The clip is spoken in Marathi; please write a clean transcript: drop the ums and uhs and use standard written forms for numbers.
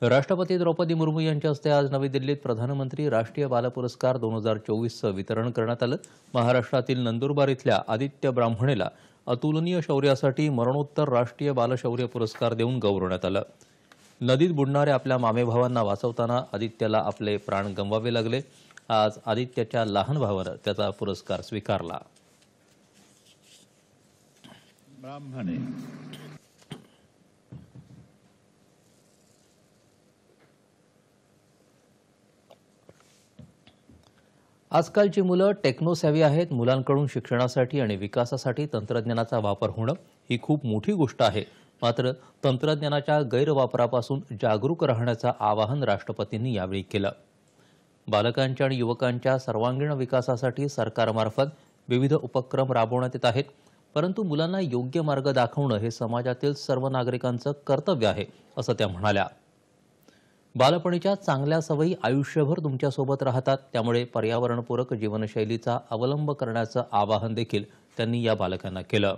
राष्ट्रपती द्रौपदी मुर्मू यांच्या हस्ते आज नवी दिल्लीत प्रधानमंत्री राष्ट्रीय बाल पुरस्कार 2024चं वितरण करण्यात आलं। महाराष्ट्रातील नंदुरबार इथल्या आदित्य ब्राह्मणेला अतुलनीय शौर्यासाठी मरणोत्तर राष्ट्रीय बाल शौर्य पुरस्कार देऊन गौरवण्यात आलं। नदीत बुडणाऱ्या आपल्या मामेभावांना वाचवताना आदित्यला आपले प्राण गमवावे लागले। आज आदित्यच्या लहान भावानं त्याचा पुरस्कार स्वीकारला। ब्राह्मणे आजकालची मुलं टेक्नोसॅव्ही आहेत। मुलांकडून शिक्षणासाठी आणि विकासासाठी तंत्रज्ञानाचा वापर होणं ही खूप मोठी गोष्ट आहे। मात्र तंत्रज्ञानाच्या गैरवापरापासून जागरूक राहण्याचं आवाहन राष्ट्रपतींनी यावेळी केलं। बालकांच्या आणि युवकांच्या सर्वांगीण विकासासाठी सरकारमार्फत विविध उपक्रम राबवण्यात येत आहेत, परंतु मुलांना योग्य मार्ग दाखवणं हे समाजातील सर्व नागरिकांचं कर्तव्य आहे, असं त्या म्हणाल्या। बालपणीच्या चांगल्या सवयी आयुष्यभर तुमच्यासोबत राहतात, त्यामुळे पर्यावरणपूरक जीवनशैलीचा अवलंब करण्याचं आवाहन देखील त्यांनी या बालकांना केलं।